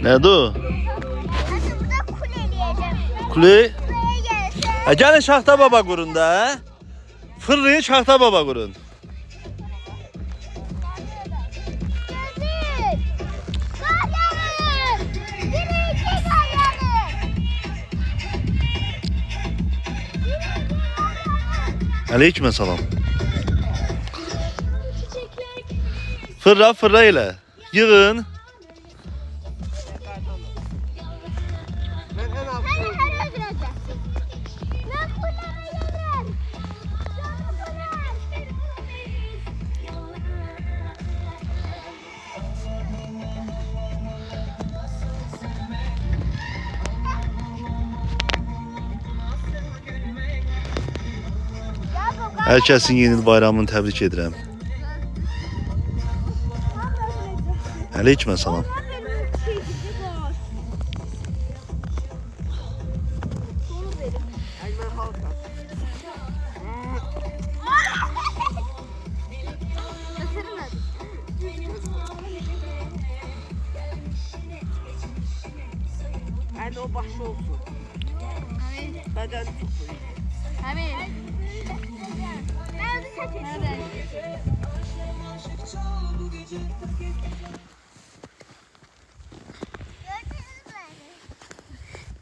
Nerede o? Hadi burada kuleleyeceğim. Kule? Kuleye gelse. Gelin Şahta Baba kurun da. Fırlayın Şahta Baba kurun. Geldik. Kar yağıyor. Yine iki kar yağıyor. Aleyküm selam. Fırla fırla ile. Yığın. Her öldürecek. Ben kuleye yerim. Herkesin yeni il bayramını təbrik edirəm. Aleyküm selam. Yani o başı olsun. Beden tutsun.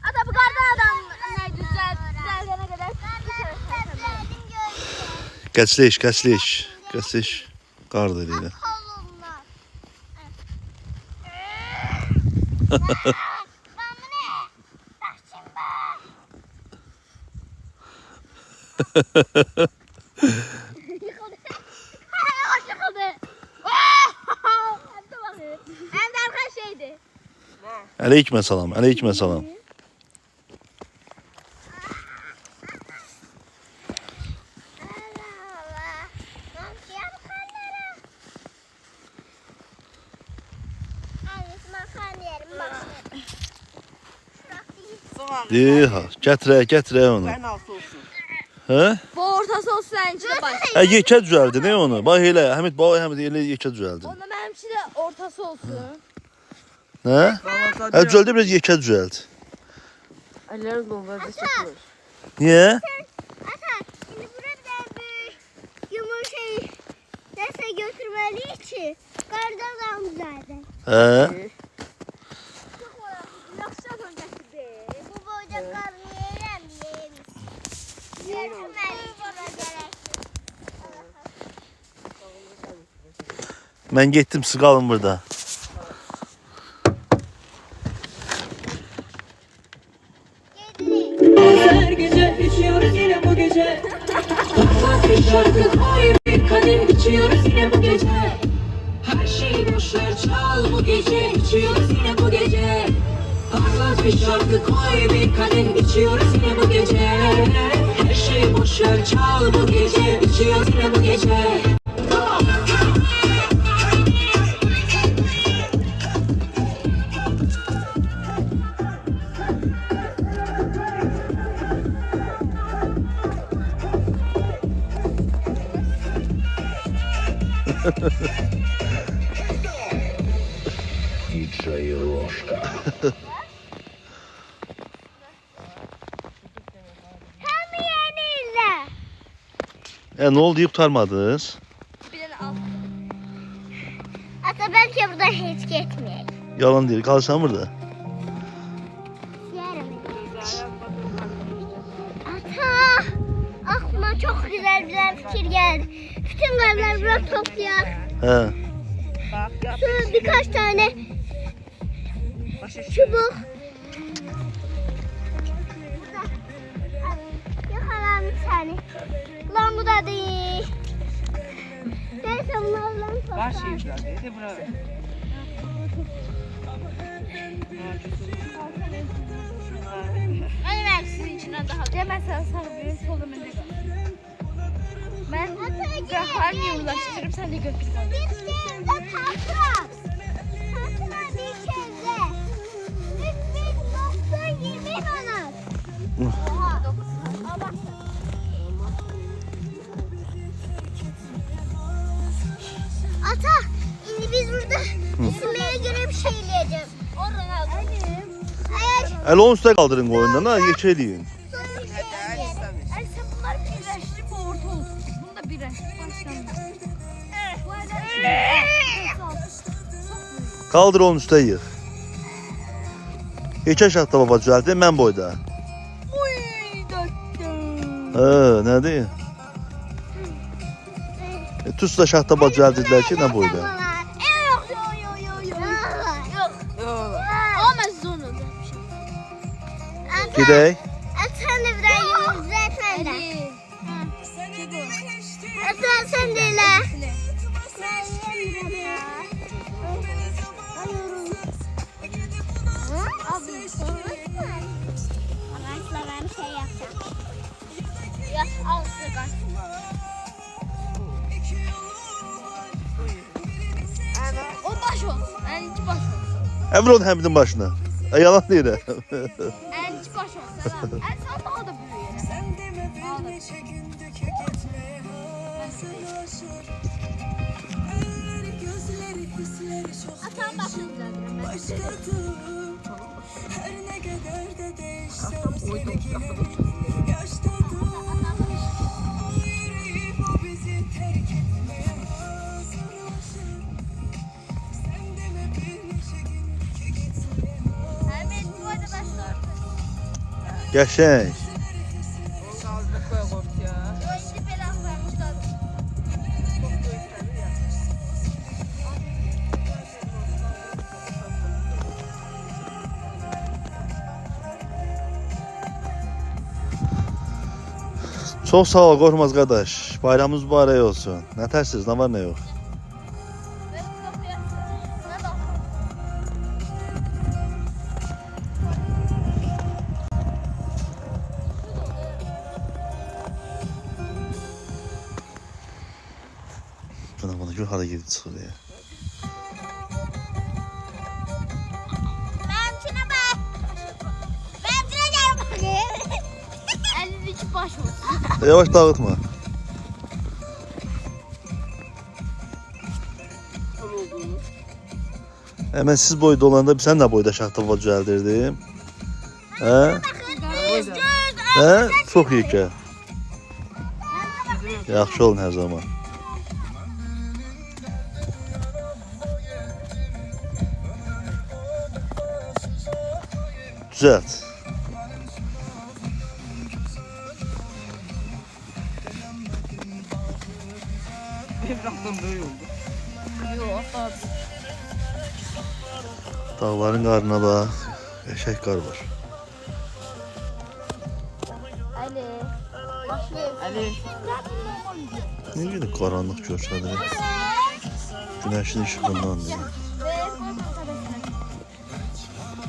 Ata bu kardan adam ne düzeltene kadar. Qəçleş, qəçleş. Qəçleş. Qar deyirlər. Hem de arka şeydi. Aleyküm selam, aleyküm selam. Deha, gətirə, gətirə onu. Ben altı olsun. Hə? Bu ortası olsun en içinde baş. Hə, yekə düzəldi, nə onu? Bax elə, Həmid, bax Həmid elə yekə düzəldi. Onda benim için de ortası olsun. Hə? Hə, düzəldi, biraz yekə düzəld. Ellerin dolmadı sıkılır. Niyə? Ata, şimdi burada bir yumurtayı neyse götürmeliyiz ki kardan adam düzeldi. Hə? Bu boyda karnı yerim Götürmeliyiz buna gerek. Mən getdim, siz qalın burada. Her gece içiyoruz yine bu gece. Bak bir şarkı koy, bir kadeh içiyoruz yine bu gece. Her şeyi boşver çal bu gece, içiyoruz yine bu gece. Parlat bir şarkı koy, bir kadeh içiyoruz yine bu gece. Her şeyi boşver çal bu gece, içiyoruz yine bu gece. Tam yenildi. Ne oldu, deyib qurtarmadınız? Bir tane al. Ata belki burada hiç gitmeyecek. Yalan deyil, qalsan burada. Yerim. Ata, aklıma çok güzel fikir geldi. Bütün karlar burada toplayalım. Hə. Bak yap. Sonra birkaç tane Başı çubuk. Yakalan bir tane. Lan bu da değil. Neyse bunlarla Var toplar. şey biraz. Hadi buraya. Hani ben sizin içinden daha. Ya ben sana sarılıyorum, solum önde kal. Ben harniye ulaştırıp sen de götür. Bir şeyde tatlı. Tatlı bir şeyde. 3020 manat. Oha. Al bak. Ata, şimdi biz burada isimlere göre bir şey yiyeceğiz. O Ronaldo. Əli onun üstə qaldırın qoyundan ha, yekə eləyin. Hadi istəmir. Ay sen bunları birleştirip orta olsun. Bunu da birleştirip başlayalım. Bu arada Qaldır onun üstə yığ. Yekə şaxta baba düzəldi, mən boyda. Uy, döktüm. Nədir? Tuz da şaxta baba düzəldilər ki, nə boyda? Yok yok yok yok yok. Yok. Yox. Ama zonu da. Gedək. Sen de bir yüzler sen de. Sen de ile. Ben şey yapacağım. Ya al sıra. O baş olsun. En içi baş olsun. Əvvəl onu həmidin başına. Yalan deyir. En içi baş olsun. En sen daha da büyüyene. Daha da büyüyene. Atan başını Hemen bu arada başlar. Qəşəng. O sağlıqlı qoy qorxuya. Şimdi belan vermişler. Çox sağ ol Qorxmaz qardaş. Bayramınız mübarək olsun. Nə tərsiz, nə var, nə yox? Ben kapıya. Ne bak. Buna yuxarı gedib çıxır ya. Benimkine bak. Benimkine gel bakayım. Elin içi baş olsun. Yavaş dağıtma. Hemen siz boyda olanda sən də boyda şaxta baba düzəldirdim. Hə? Hə? Çox yekə. Yaxşı olun hər zaman. Düzəlt. Bir bıraxdım böyük oldu. Yok. Dağların qarına bax. Eşək qar var. Ali. Başlıyor. Ali. Ne qədər qaranlıq görsədir. Günəşin işığından.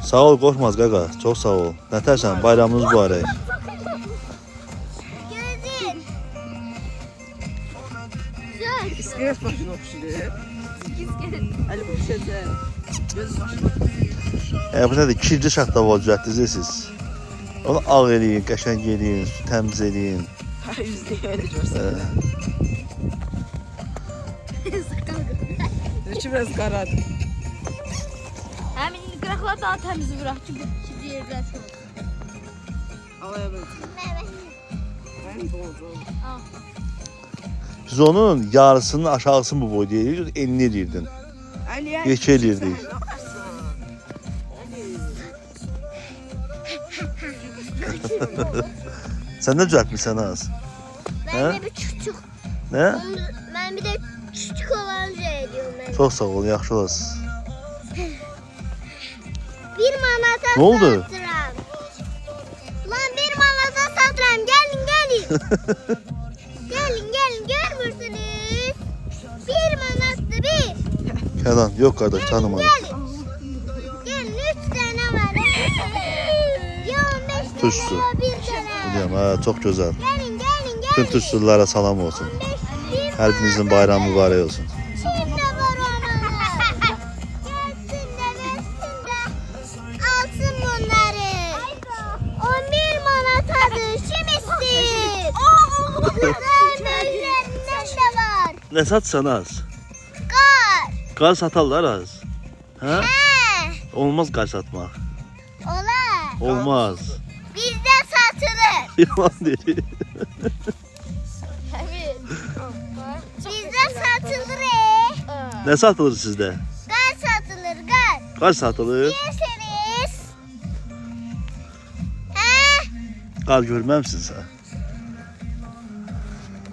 Sağ ol Qorxmaz qaqa. Çox sağ ol. Nətərsən? Bayramınız mübarək. Gözün. İskelet başına oxşayır. Ali bu düşəcək. Göz başına. Bu nədir? Kirli şaxta baba düzəltdiniz siz. Onu ağ eləyin, qəşəng eləyin, təmiz eləyin. Ha yüzde öyle görsən. İçi biraz qaradır. Hemen qıraqlar daha təmiz bırak ki bu kirli yerlər çox. Havaya benziyor. Ben doğru. Al. Biz onun yarısının aşağısını bu boyda eləyirik, enini eləyirdin. Ali'ye Yekə eləyirdik. Sən də düzəltmisən az. Ben de bir küçük. Nə? Ben bir de küçük olanca ediyorum ben. Çox sağ olun, yaxşı olasınız. Bir manata Ne oldu? satıram. Lan bir manata satıram. Gelin gelin. gelin görmürsünüz. Bir manattı bir. Kenan, yox qardaş, tanımadım. Gelin 3 tane var. Ya 15 Tuzlu. tane ya bir tane. Bilirəm, hə, çox gözəl. Gelin Bütün tuzlulara salam olsun. Hər birinizin bayramı mübarək olsun. Şimdi var onlar. Gelsin de versin de alsın bunları. 11 manatadır. Kim istiyor? Kızlar üzerinden de var. Nə satsan az? Kar. Qar satarlar az. Hə? He. Olmaz qar satmaq. Olar. Olmaz. Bizdə satılır. Yalan dedi. Evet. Bizdə satılır. Ne satılır sizde? Qar satılır, qar. Kaç satılır? Yersiniz. Hə? Qar görməmsin sən.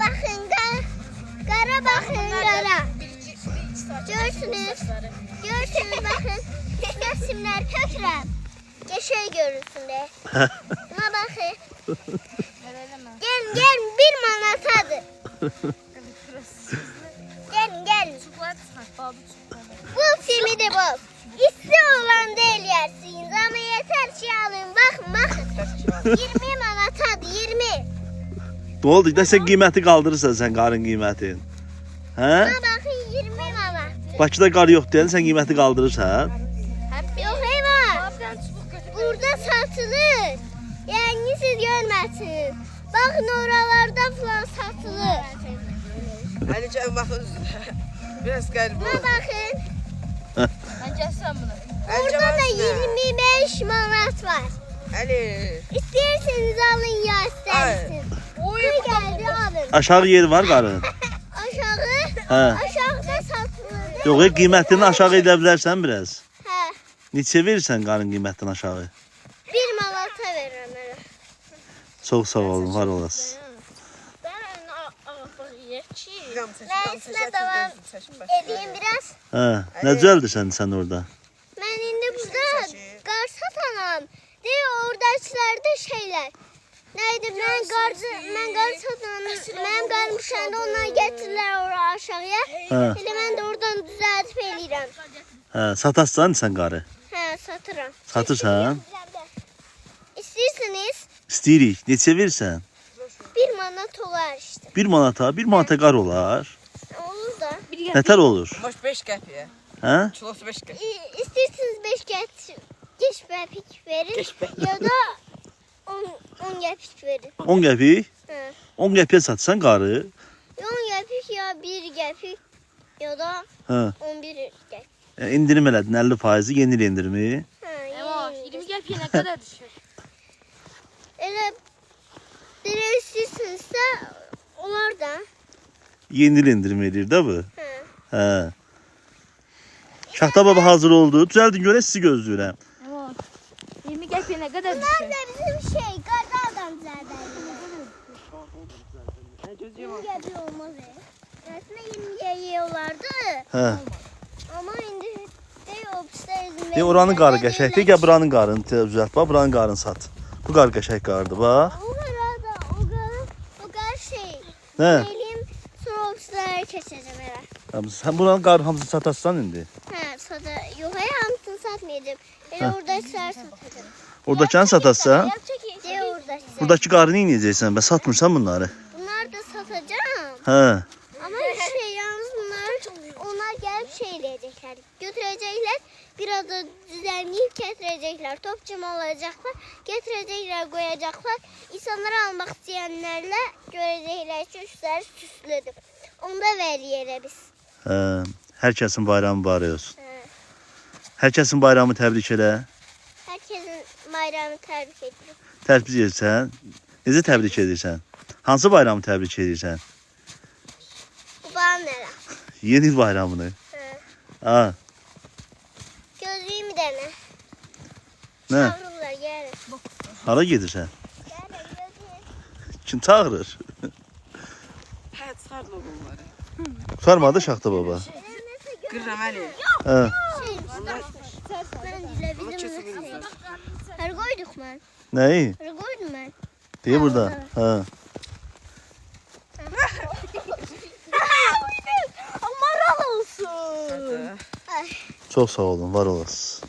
Baxın qara. Qara baxın qara. Görsünüz. Görsünüz baxın. Resimlər tökürəm. Geçey görürsün de. Buna bakın. Gel 1 manatadır. Gel. Bul simidi bul. İsti olan değil yersiniz ama yeter ki alın. Bakın. 20 manatadır 20. Ne oldu? Da sen qiyməti qaldırırsan sen qarın qiymətin. Hə? Buna bakın 20 manat. Bakıda qar yox deyən sən qiyməti qaldırırsan. Yok eyvah. Burada satılır. Yani siz görmezsiniz. Bakın oralarda falan satılır. Alican bakın. Biraz gel bu. Buna bakın. Bence sen bunu. Burada da 25 manat var. Ali. İsterseniz alın ya isterseniz. Bu geldi alın. Aşağı yeri var qarın. Aşağı. Hə. Aşağıda satılır. Yox, qiymətini aşağı edə bilərsən biraz. Hə. Neçə verirsən qarın qiymətini aşağı? 1 manata verirəm mənə. Çox sağ olun, var olasın. Reisime devam edeyim biraz. Hə, nə düzəldirsən sən orada? Ben indi burada qar satanam. Deyir oradakilərdə şeylər. Neydi ben qar satanam. Mənim qarım düşəndə onlar gətirirlər ora aşağıya. Hə. Elə mən də oradan düzəltib eləyirəm. Hə, satarsan sən qarı? Hə, satıram. Satırsan? İstəyirsiniz İstəyirik. Neçə verirsən? 1 manat olar işte. 1 manata qar olar. Olur da. Nətər olur? Boş 5 qəpiyə. Hə? Kilosu 5 qəpiyə. İstəyirsiniz 5 geç bəpik verin. Ya da 10 qəpik verin. 10 qəpik? Hə. 10 qəpiyə satsan qarı? 10 qəpik ya 1 qəpik ya da Hə. 11 qəpik. İndirim elədin 50%, yeni il indirimi. Hə, Ama yəni. 20 gəpiyə nə qədər düşür? Elə belə istəyirsinizsə olar da. Yeni il indirimi edir də bu. Hə. Hə. Şahta baba hazır oldu. Düzəldin görə sizi gözləyirəm. Ama 20 gəpiyə nə qədər Bunlar düşür? da bizim şey qardadan düzəldəlir. 20 qəpik olmaz. Əslində 20 qəpik olardı. Hə. Amma indi obsta üzümdə. De oranın qarı qəşəkdir. Gəl buranın qarını düzəlt. Bax, buranın qarını sat. Bu qar qəşəng qardır, bax. O qar şey. Nə? Eləyim sonra obstalara keçəcəm elə. Sən buranın qarı hamısını satarsan indi. Hə, sada yox, hamısını satmayacağım. Elə oradakiləri satacağım. Oradakını satarsan, De oradakiləri. buradakı qarını yeyəcəksən. Bəs satmırsan bunları. Bunları da satacağım. Hə. Ama şey yalnız onlar gelip şey eləyəcəklər. Götürəcəklər, biraz da düzenleyip getirecekler. Topçum olacaklar, getirecekler, koyacaklar. İnsanları almak isteyenlerle görecekler ki üstləri süslüdür. Onu da veriyorlar biz. Hə. Hər kəsin bayramı mübarək olsun. Hə. Hər kəsin bayramı təbrik elə. Herkesin bayramı təbrik edilir. Təbrik edirsən. Necə təbrik edirsən? Hansı bayramı təbrik edirsən? Bu bana nere? Yeni il bayramını. Hə. Ha. Gözlüğümü dene. Nə? Çağırırlar, gelin. Hara gedirsən? Gelin gözlüğüm. Kim çağırır? Hə, çıxardın o bunları. Tutarmadı Şaxta baba. Qırram Ali. Hə. Ben dile Bunu bizim kesin nasıl? qırırsan. Her koyduk ben. Nəyi? Her koydum ben. Deyə burada. Hə. Maral olsun. Ay, Çox sağ olun, var olasınız.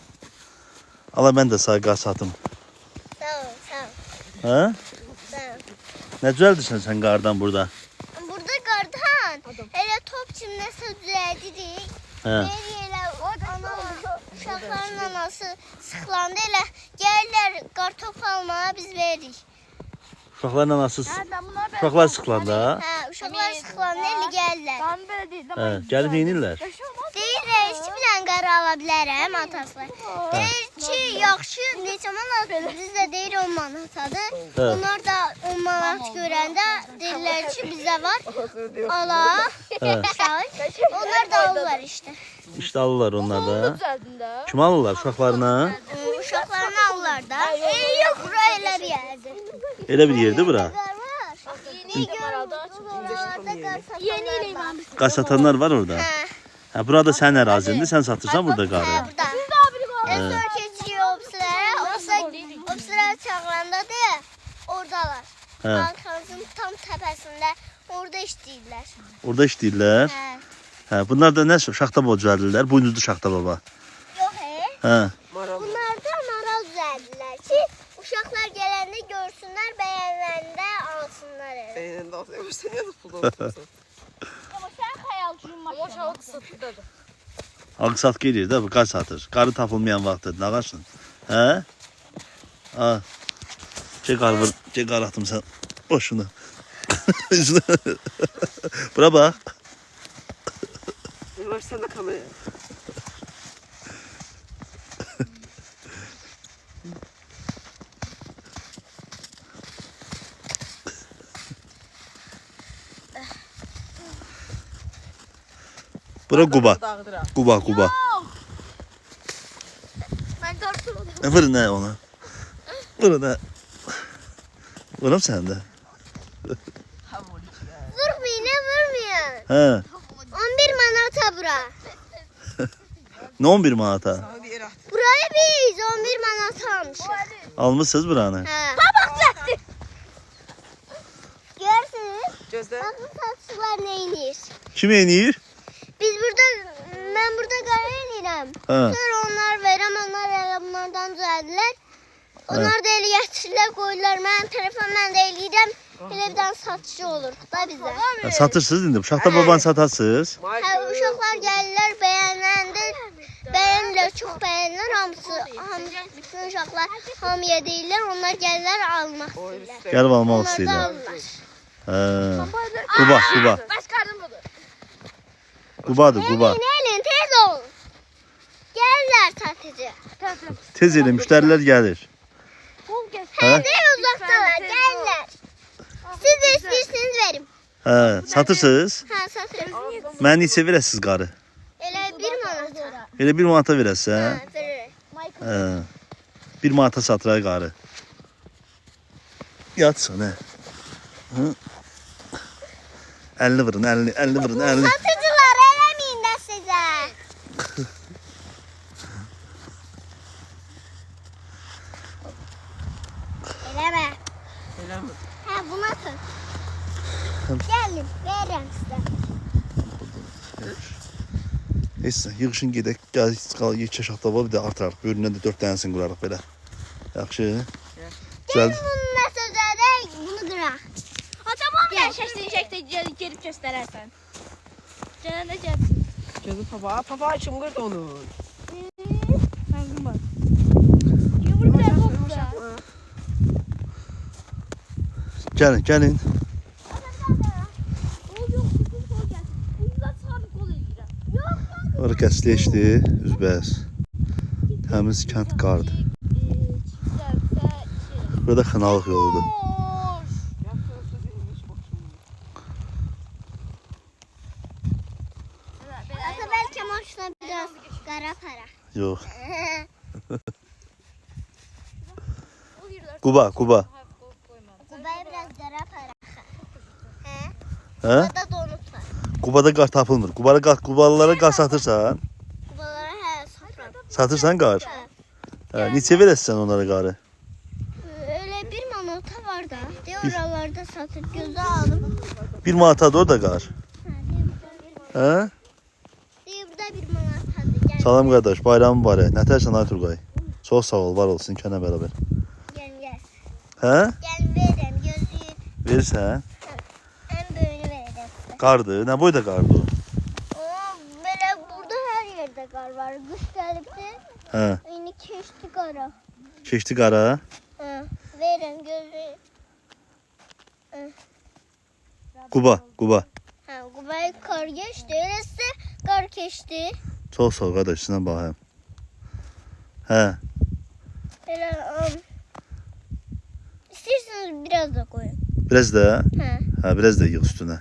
Ala mən də sağ qar satım. sağ ol, sağ ol, Hə? sağ ol. Nə düzəldirsən sən qardan burada? Burada qardan, elə top çimləsə düzəldirik. Hə. Elə uşaqların anası sıxlandı, elə gəlirlər qar top almağa biz veririk. Uşaqlarla nasıl? Ben bunlar böyle. Uşaqlar sıxılanda. Hə, uşaqlar sıxılanda elə gəlirlər. Ben böyle değil. Hə, gəlib yeynirlər. Deyirlər, iki bilən qara ala bilərəm atası. Deyir ki, yaxşı, neçə manat, biz də deyir 10 manatadır. Hə. Onlar da 10 manat görəndə deyirlər ki, bizdə var, ala, uşaq. Onlar da alırlar işte. İşte alırlar onlar da. Düzeldin de. Kim alırlar uşaqlarına? Uşaqlarını alırlar da. Yox, bura elə bir yerdir. Elə bir yerdir bura. Qar var. Yeni ilə imam. Qar satanlar var orada. Hə. Hə, burada sənin ərazindir, sən satırsan burada qarı. Hə, burada. Sonra keçiyor o sıra çağıranda da oradalar. Hə. Arkamızın tam tepesinde orada işləyirlər. Orada işləyirlər. Hə. Hə, bunlar da nə şaxta düzəldirlər? Buynuzlu şaxta baba. Yox, Hə. bunlar da maral düzəldirlər ki, uşaqlar gələndə görsünlər, bəyənəndə alsınlar. Beyninde olsa sen niye de pulda otursun? Ama sen hayalcıyım maşallah. Ama şahı kısıtlıdır. Ağsat gelir də bu qar satır. Qarı tapılmayan vaxtdır, nə qaçsın? Hə? Ha. Çək qar atım sən. Boşuna. Üzünə. Bura bax. Versene kamerayı. Bura Quba. Dağıdır ha. Quba. Ben korktum. Vurun nə ona? Vurun nə? Vuram sən də. Vurmayın, vurmayın. Hə. 11 manata bura. Nə 11 manata? Sana bir yere at. Burayı biz 11 manata almışıq. Almısınız buranı? Hə. Bak çekti. Görürsünüz, Gözde. bakın satıcılar ne inir. Kim eynir? Ben burada qara eləyirəm. Hə. Sonra onlar verəm, onlar elə bunlardan düzəldilər. Onlar da elə gətirirlər, qoyurlar. Mənim tərəfə mən də eləyirəm. Elə bir dənə satıcı olur da bizə. Hə, satırsınız indi. Uşaqda baban satasınız. Hə, uşaqlar gəlirlər, bəyənəndə bəyənirlər, çox bəyənirlər hamısı. Bütün uşaqlar hamıya deyirlər, onlar gəlirlər almaq istəyirlər. Gəlib almaq Onlar da istəyirlər. alırlar. Hə. Quba. Başkardım budur. Qubadır, Quba. Elin, tez ol. Gəlirlər satıcı. Tez elə müştərilər gəlir. Bul geç. Hə? Ne uzaktalar, gəlirlər. Siz de istəyirsiniz verim. Hə, satırsınız? Hə, satırım. Mən neçə verəsiz qarı? Elə 1 manata. Elə 1 manata verəsən? Hə, veririk. Hə. 1 manata satıray qarı. Yatsan hə. Hı? 50 vurun, 50 vurun, 50. Satıcılar eləməyin də sizə. Eləmə. Öyle mi? Hə, bunu atın. Gəlin, verirəm sizə. Neyse, yığışın gedək, gəl, qal, yekə şaxta var, bir də artıraq. Böyrünə də 4 dənəsini qurarıq belə. Yaxşı. Güzel. Bunun nə sözədə bunu qıraq. Tamam ya şaşlayacak da gelip gösterersen. Canım da gelsin. Gözü papa. Papa içim kırdı onu. Ben bak. Yumurta koptu. Gəlin, gəlin. Orada kəsləşdi, üzbəz. Təmiz kənd qardır. Burada xınalıq yoludur. Ata bəlkə maşına biraz qara para. Yox. Quba. Qubaya biraz qara para. Hə? Hə? Burada donut var. Qubada qar tapılmır. Qubalılara qar satırsan? Qubalara hə, satıram. Satırsan qar? Hə, neçə verəsən onlara qarı? Öyle 1 manata var da. De oralarda satıp gözü aldım. 1 manatadır orada qar. Hə? Deyir burada 1 manatadır. Gel. Salam qardaş, bayramın mübarək. Nətərsən ay Turqay? Çox sağ ol, var olsun kənə bərabər. Gel. Hə? Gel veririm gözü. Verirsən? En böyüğünü veririm. Qardır. Nə boyda qardır o? Böyle burada her yerde kar var. Kış gelipti. Hə. Yine keçti kara. Keçdi qara. Hı. Verin gözü. Quba. Ha, Qubay kar geçti. Öyleyse kar keçdi. Çox sağ ol qardaş, sizə baxayım. Hə, Elə İstirseniz biraz da koyun. biraz da, Ha. hə, biraz da yığ üstünə.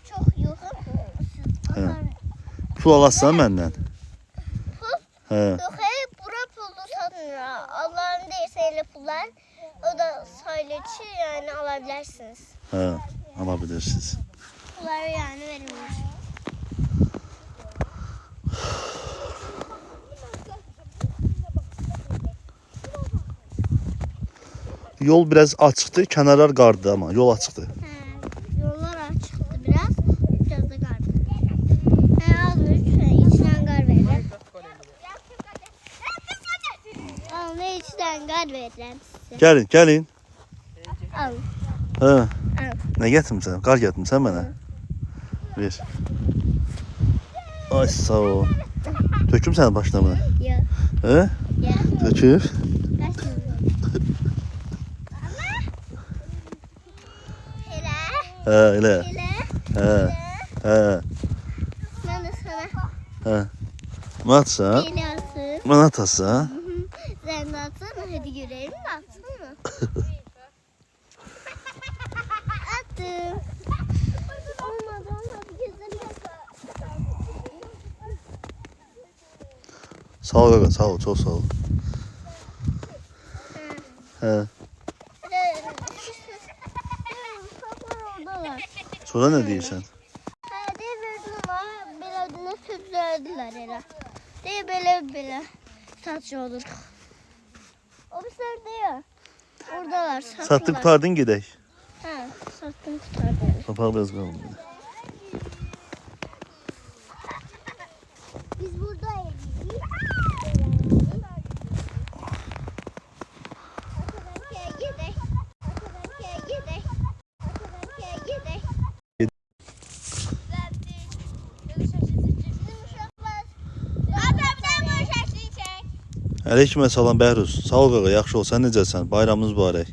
Çok yoxum. Hə. Pul alassan məndən. Pul? Hə, Yox, bura pullu satmıyor. Allah'ın deyirse elə pullar. O da sayılıcı yani alabilirsiniz. hə, ala bilirsiniz. Pulları yani verilmiş. Yol biraz açıqdır, kənarlar qardır amma yol açıqdır. Yollar açıktı biraz. Biraz da kar. Almış. İçinden kar verir. Al ne içinden kar verirəm size. Gəlin. Al. Hə. Al. Nə gətirmisən? Qar gətirmisən mənə? Ver. Ay sağ ol. Töküm sənin başına bunu. Ya. Hə? Ya. Töküb. Kaçın. Hele. Hə, elə. Hele. Hə. Hə. Ben de sana Hə. Matsa. hele atayım. Mənə atasa. Sen de atsana. Hadi görelim de atsana. Attım. Olmadı olmadı. Güzel. Sağ ol qaqa, sağ ol, çox sağ ol. Hə. Sonra nə deyirsən? Hadi verdim ama belediye söz verdiler hele. De böyle satış olur. O bir diyor. Oradalar satıyorlar. Satdıq qurtardın gedək. Ha, sattım kurtardım. Papaq biraz qalın. Biz buradayız. Aleyküm salam Bəhruz. Sağ ol qaqa, yaxşı ol. Sən necəsən? Bayramınız mübarək.